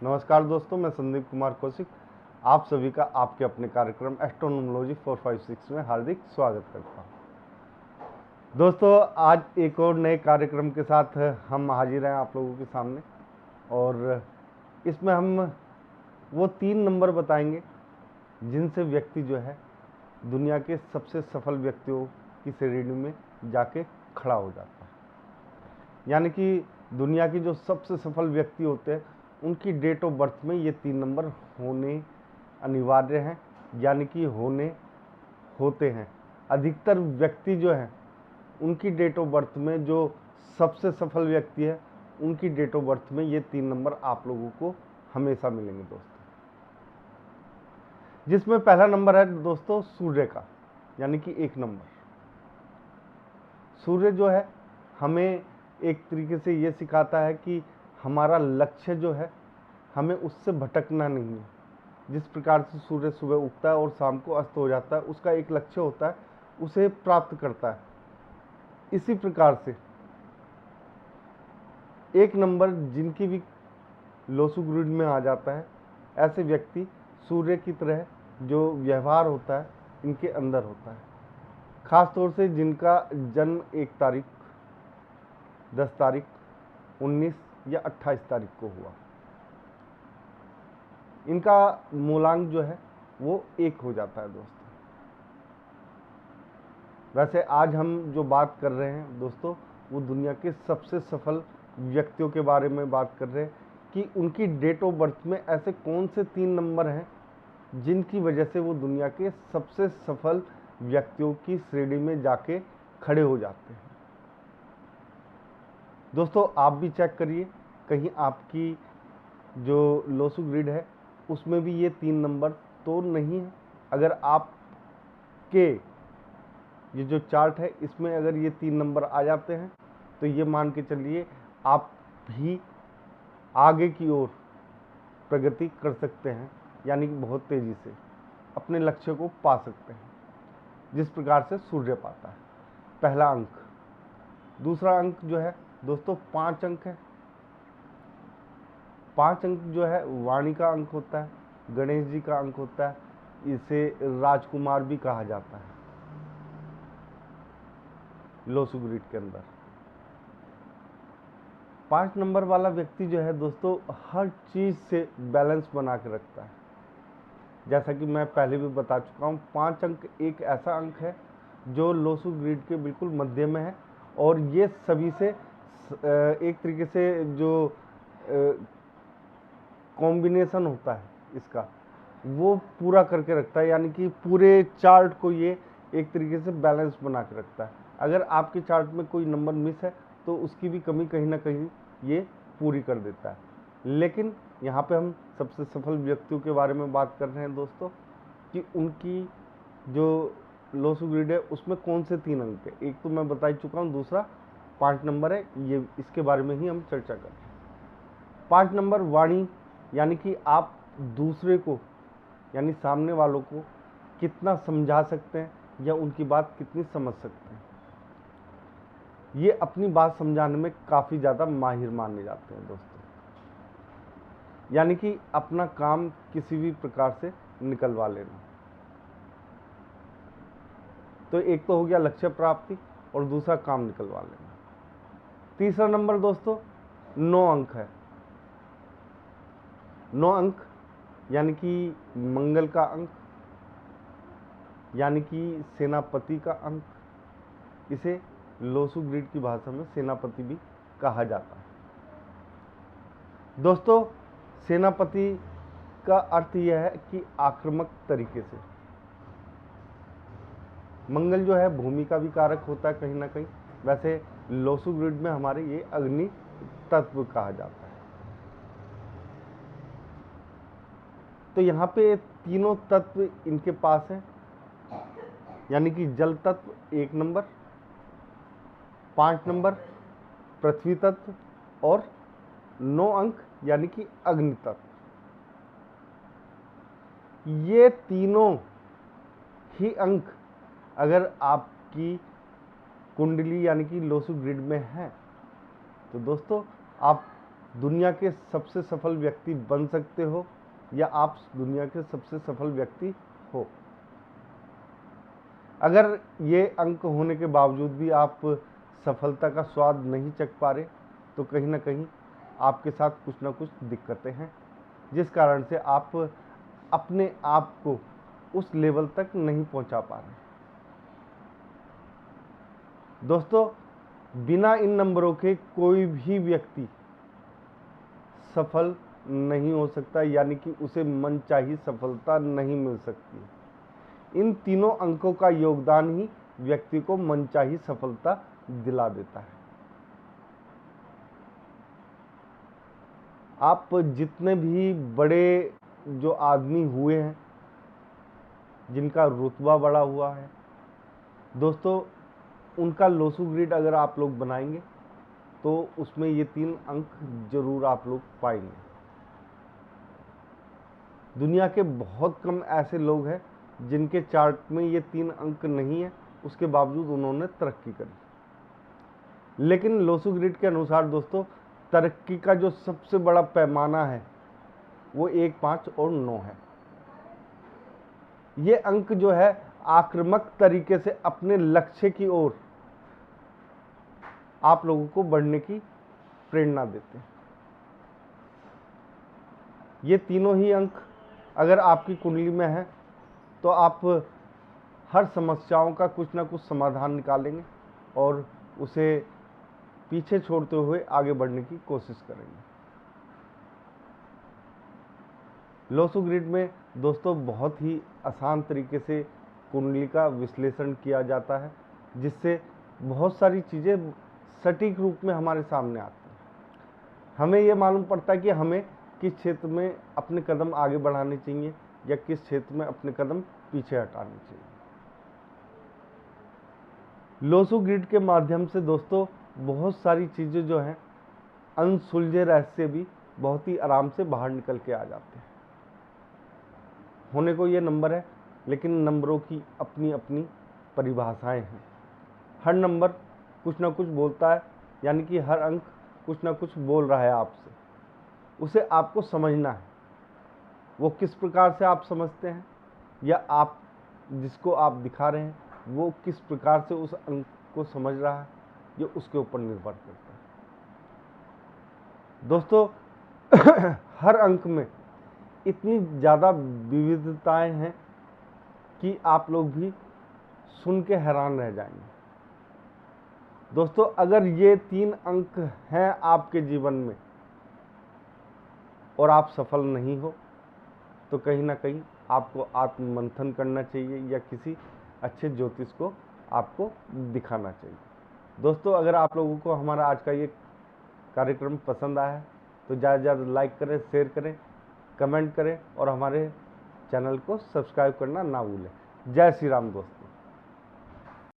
नमस्कार दोस्तों, मैं संदीप कुमार कौशिक आप सभी का आपके अपने कार्यक्रम एस्ट्रोनोमोलॉजी 456 में हार्दिक स्वागत करता हूं। दोस्तों, आज एक और नए कार्यक्रम के साथ हम हाजिर हैं आप लोगों के सामने और इसमें हम वो 3 नंबर बताएंगे जिनसे व्यक्ति जो है दुनिया के सबसे सफल व्यक्तियों की श्रेणी में जाके खड़ा हो जाता है। यानी कि दुनिया के जो सबसे सफल व्यक्ति होते हैं उनकी डेट ऑफ बर्थ में ये 3 नंबर होने अनिवार्य हैं, यानी कि होते हैं। अधिकतर व्यक्ति जो हैं उनकी डेट ऑफ बर्थ में, जो सबसे सफल व्यक्ति है उनकी डेट ऑफ बर्थ में ये 3 नंबर आप लोगों को हमेशा मिलेंगे दोस्तों। जिसमें पहला नंबर है दोस्तों सूर्य का, यानी कि 1 नंबर। सूर्य जो है हमें एक तरीके से ये सिखाता है कि हमारा लक्ष्य जो है हमें उससे भटकना नहीं है। जिस प्रकार से सूर्य सुबह उगता है और शाम को अस्त हो जाता है, उसका एक लक्ष्य होता है, उसे प्राप्त करता है। इसी प्रकार से 1 नंबर जिनकी भी लोसु ग्रिड में आ जाता है, ऐसे व्यक्ति सूर्य की तरह जो व्यवहार होता है इनके अंदर होता है। खास तौर से जिनका जन्म 1 तारीख, 10 तारीख, 19 या 28 तारीख को हुआ, इनका मूलांक जो है वो 1 हो जाता है दोस्तों। वैसे आज हम जो बात कर रहे हैं दोस्तों, वो दुनिया के सबसे सफल व्यक्तियों के बारे में बात कर रहे हैं कि उनकी डेट ऑफ बर्थ में ऐसे कौन से 3 नंबर हैं जिनकी वजह से वो दुनिया के सबसे सफल व्यक्तियों की श्रेणी में जाके खड़े हो जाते हैं। दोस्तों, आप भी चेक करिए, कहीं आपकी जो लोसु ग्रिड है उसमें भी ये 3 नंबर तो नहीं है। अगर आपके ये जो चार्ट है इसमें अगर ये 3 नंबर आ जाते हैं तो ये मान के चलिए आप भी आगे की ओर प्रगति कर सकते हैं, यानी कि बहुत तेज़ी से अपने लक्ष्य को पा सकते हैं, जिस प्रकार से सूर्य पाता है। पहला अंक। दूसरा अंक जो है दोस्तों 5 अंक है। 5 अंक जो है वाणी का अंक होता है, गणेश जी का अंक होता है, इसे राजकुमार भी कहा जाता है लोसु ग्रिड के अंदर। 5 नंबर वाला व्यक्ति जो है दोस्तों हर चीज़ से बैलेंस बना के रखता है। जैसा कि मैं पहले भी बता चुका हूँ, 5 अंक एक ऐसा अंक है जो लोसु ग्रिड के बिल्कुल मध्य में है और ये सभी से एक तरीके से जो कॉम्बिनेशन होता है इसका, वो पूरा करके रखता है, यानी कि पूरे चार्ट को ये एक तरीके से बैलेंस बना के रखता है। अगर आपके चार्ट में कोई नंबर मिस है तो उसकी भी कमी कहीं ना कहीं ये पूरी कर देता है। लेकिन यहाँ पे हम सबसे सफल व्यक्तियों के बारे में बात कर रहे हैं दोस्तों कि उनकी जो लोसु ग्रिड है उसमें कौन से 3 अंक है। एक तो मैं बता ही चुका हूँ, दूसरा 5 नंबर है, ये इसके बारे में ही हम चर्चा कर रहे हैं। 5 नंबर वाणी, यानी कि आप दूसरे को यानी सामने वालों को कितना समझा सकते हैं या उनकी बात कितनी समझ सकते हैं। ये अपनी बात समझाने में काफ़ी ज़्यादा माहिर माने जाते हैं दोस्तों, यानी कि अपना काम किसी भी प्रकार से निकलवा लेना। तो एक तो हो गया लक्ष्य प्राप्ति और दूसरा काम निकलवा लेना। तीसरा नंबर दोस्तों 9 अंक है। 9 अंक यानी कि मंगल का अंक, यानी कि सेनापति का अंक। इसे लोसु ग्रिड की भाषा में सेनापति भी कहा जाता है दोस्तों। सेनापति का अर्थ यह है कि आक्रामक तरीके से। मंगल जो है भूमि का भी कारक होता है कहीं ना कहीं। वैसे लोसु ग्रिड में हमारे ये अग्नि तत्व कहा जाता है। तो यहाँ पे तीनों तत्व इनके पास हैं, यानी कि जल तत्व 1 नंबर, 5 नंबर पृथ्वी तत्व और 9 अंक यानी कि अग्नि तत्व। ये तीनों ही अंक अगर आपकी कुंडली यानी कि लोसु ग्रिड में है तो दोस्तों आप दुनिया के सबसे सफल व्यक्ति बन सकते हो या आप दुनिया के सबसे सफल व्यक्ति हो। अगर ये अंक होने के बावजूद भी आप सफलता का स्वाद नहीं चख पा रहे तो कहीं ना कहीं आपके साथ कुछ ना कुछ दिक्कतें हैं, जिस कारण से आप अपने आप को उस लेवल तक नहीं पहुंचा पा रहे। दोस्तों, बिना इन नंबरों के कोई भी व्यक्ति सफल नहीं हो सकता, यानी कि उसे मनचाही सफलता नहीं मिल सकती। इन तीनों अंकों का योगदान ही व्यक्ति को मनचाही सफलता दिला देता है। आप जितने भी बड़े जो आदमी हुए हैं, जिनका रुतबा बढ़ा हुआ है, दोस्तों उनका लोसू ग्रिड अगर आप लोग बनाएंगे तो उसमें ये 3 अंक जरूर आप लोग पाएंगे। दुनिया के बहुत कम ऐसे लोग हैं जिनके चार्ट में ये 3 अंक नहीं है, उसके बावजूद उन्होंने तरक्की करी। लेकिन लोसू ग्रिड के अनुसार दोस्तों, तरक्की का जो सबसे बड़ा पैमाना है वो 1, 5 और 9 है। ये अंक जो है आक्रामक तरीके से अपने लक्ष्य की ओर आप लोगों को बढ़ने की प्रेरणा देते हैं। ये तीनों ही अंक अगर आपकी कुंडली में है तो आप हर समस्याओं का कुछ ना कुछ समाधान निकालेंगे और उसे पीछे छोड़ते हुए आगे बढ़ने की कोशिश करेंगे। लोसू ग्रिड में दोस्तों बहुत ही आसान तरीके से कुंडली का विश्लेषण किया जाता है, जिससे बहुत सारी चीज़ें सटीक रूप में हमारे सामने आती हैं। हमें ये मालूम पड़ता है कि हमें किस क्षेत्र में अपने कदम आगे बढ़ाने चाहिए या किस क्षेत्र में अपने कदम पीछे हटाने चाहिए। लोसू ग्रिड के माध्यम से दोस्तों बहुत सारी चीज़ें जो हैं, अनसुलझे रहस्य भी बहुत ही आराम से बाहर निकल के आ जाते हैं। होने को ये नंबर है, लेकिन नंबरों की अपनी अपनी परिभाषाएं हैं। हर नंबर कुछ ना कुछ बोलता है, यानी कि हर अंक कुछ ना कुछ बोल रहा है आपसे। उसे आपको समझना है। वो किस प्रकार से आप समझते हैं या आप जिसको आप दिखा रहे हैं वो किस प्रकार से उस अंक को समझ रहा है, ये उसके ऊपर निर्भर करता है। दोस्तों हर अंक में इतनी ज़्यादा विविधताएं हैं कि आप लोग भी सुन के हैरान रह जाएंगे। दोस्तों अगर ये 3 अंक हैं आपके जीवन में और आप सफल नहीं हो तो कहीं ना कहीं आपको आत्ममंथन करना चाहिए या किसी अच्छे ज्योतिष को आपको दिखाना चाहिए। दोस्तों अगर आप लोगों को हमारा आज का ये कार्यक्रम पसंद आया है तो ज़्यादा से ज़्यादा लाइक करें, शेयर करें, कमेंट करें और हमारे चैनल को सब्सक्राइब करना ना भूलें। जय श्री राम दोस्तों।